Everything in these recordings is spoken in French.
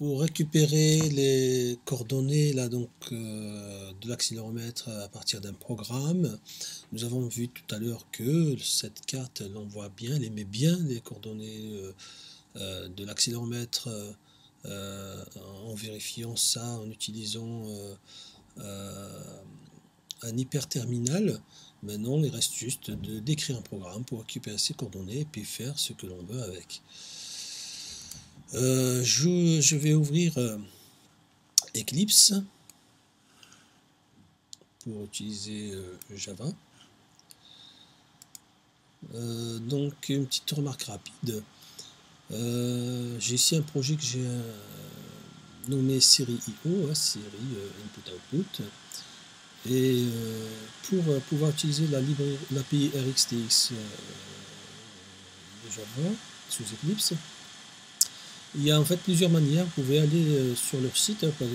Pour récupérer les coordonnées là de l'accéléromètre à partir d'un programme, nous avons vu tout à l'heure que cette carte elle envoie bien, elle émet bien les coordonnées de l'accéléromètre en vérifiant ça en utilisant un hyperterminal. Maintenant, il reste juste d'écrire un programme pour récupérer ces coordonnées et puis faire ce que l'on veut avec. Je vais ouvrir Eclipse pour utiliser Java. Donc une petite remarque rapide. J'ai ici un projet que j'ai nommé série IO, série Input-Output. Et pour pouvoir utiliser l'API RxTX de Java sous Eclipse, il y a en fait plusieurs manières. Vous pouvez aller sur leur site, vous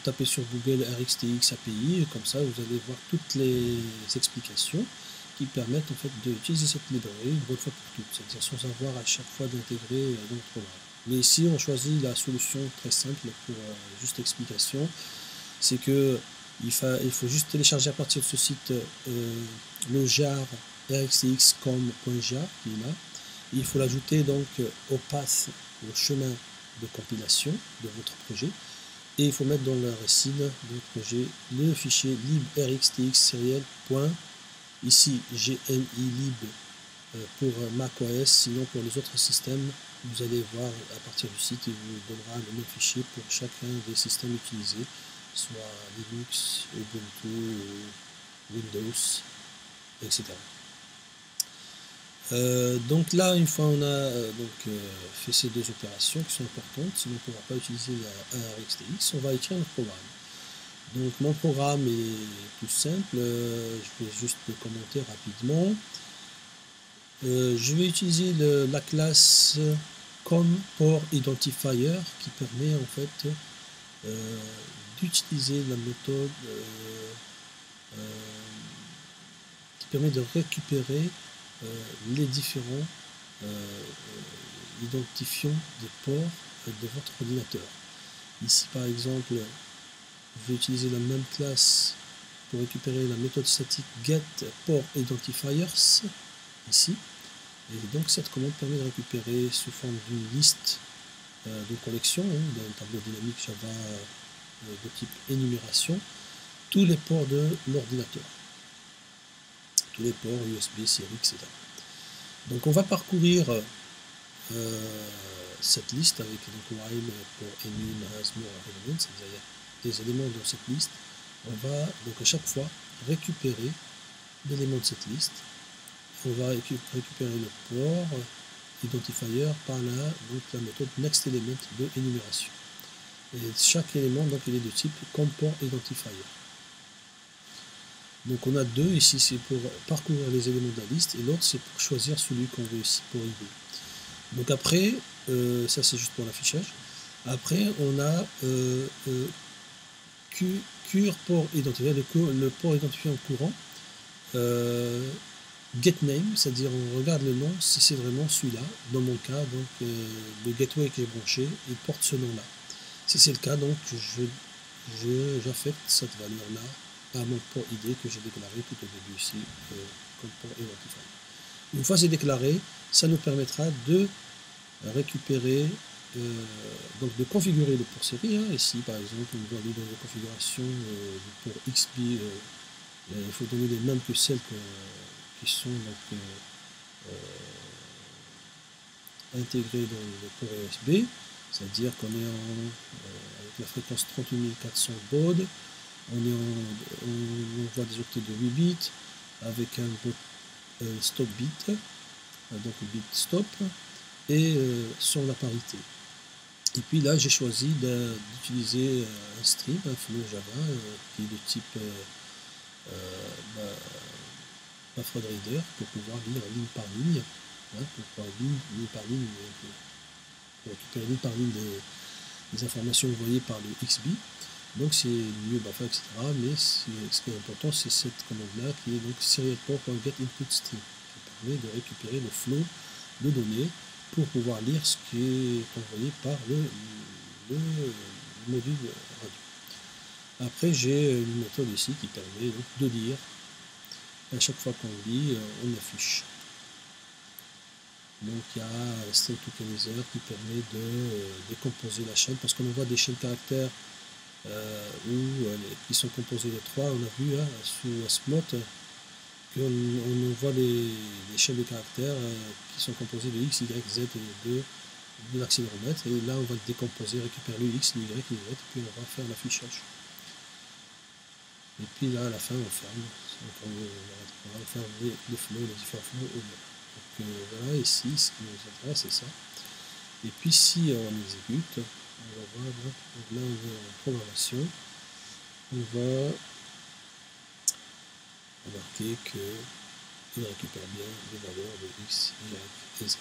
tapez sur Google RxTX API, et comme ça vous allez voir toutes les explications qui permettent en fait d'utiliser cette librairie une bonne fois pour toutes, c'est-à-dire sans avoir à chaque fois d'intégrer dans le programme. Mais ici on choisit la solution très simple pour juste explication, c'est que il faut juste télécharger à partir de ce site le jar rxtx.com.jar qui est là. Il faut l'ajouter donc au path, au chemin de compilation de votre projet, et il faut mettre dans la racine de votre projet le fichier librxtx-serial. Ici GNI-lib pour macOS, sinon pour les autres systèmes, vous allez voir à partir du site, il vous donnera le même fichier pour chacun des systèmes utilisés, soit Linux, Ubuntu, Windows, etc. Donc là, une fois on a fait ces deux opérations qui sont importantes, sinon on ne pourra pas utiliser la RxTX, on va écrire notre programme. Donc mon programme est tout simple, je vais juste le commenter rapidement. Je vais utiliser la classe ComPortIdentifier qui permet en fait d'utiliser la méthode qui permet de récupérer les différents identifiants des ports de votre ordinateur. Ici par exemple, je vais utiliser la même classe pour récupérer la méthode statique getPortIdentifiers ici. Et donc cette commande permet de récupérer sous forme d'une liste de collection, d'un tableau dynamique Java de type énumération, tous les ports de l'ordinateur, tous les ports USB, série, etc. Donc on va parcourir cette liste avec donc while pour enume, has, more, element, c'est-à-dire des éléments dans cette liste. On va donc à chaque fois récupérer l'élément de cette liste. On va récupérer le port identifier par là, donc la méthode nextElement de énumération. Et chaque élément donc il est de type ComPortIdentifier. Donc on a deux ici, c'est pour parcourir les éléments de la liste, et l'autre c'est pour choisir celui qu'on veut ici pour IB. Donc après, ça c'est juste pour l'affichage. Après on a CurePortIdentifier, le port identifié en courant. GetName, c'est-à-dire on regarde le nom si c'est vraiment celui-là. Dans mon cas, donc le gateway qui est branché, il porte ce nom-là. Si c'est le cas, donc j'affecte cette valeur-là à mon port ID que j'ai déclaré tout au début ici comme port identifier. Une fois c'est déclaré, ça nous permettra de récupérer, donc de configurer le port série. Ici par exemple, on va aller dans les configurations du port XB, il faut donner les mêmes que celles qui sont donc intégrées dans le port USB, c'est-à-dire qu'on est avec la fréquence 38400 baud, on voit des octets de 8 bits avec un stop bit, donc bit stop, et sur la parité. Et puis là j'ai choisi d'utiliser un stream, un flow Java qui est de type BufferedReader pour pouvoir lire ligne par ligne, pour pouvoir lire ligne par ligne, pour récupérer ligne par ligne des informations envoyées par le XB. Donc c'est mieux buffer, etc. Mais ce qui est important, c'est cette commande-là qui est donc serialport.getInputStream qui permet de récupérer le flow de données pour pouvoir lire ce qui est envoyé par le le module radio. Après, j'ai une méthode ici qui permet donc de lire. À chaque fois qu'on lit, on affiche. Donc il y a String Tokenizer qui permet de décomposer la chaîne, parce qu'on voit des chaînes caractères qui sont composées de 3. On a vu sous Asmot qu'on voit les chaînes de caractères qui sont composées de X, Y, Z et de l'accéléromètre. Et là, on va décomposer, récupérer le X, le Y, le Z, et puis on va faire l'affichage. Et puis là, à la fin, on ferme. Donc on va faire le flow, les différents flows. Donc voilà, ici, ce qui nous intéresse, c'est ça. Et puis si on exécute, on va voir, donc là on est en programmation, on va remarquer qu'il récupère bien les valeurs de X, Y et Z.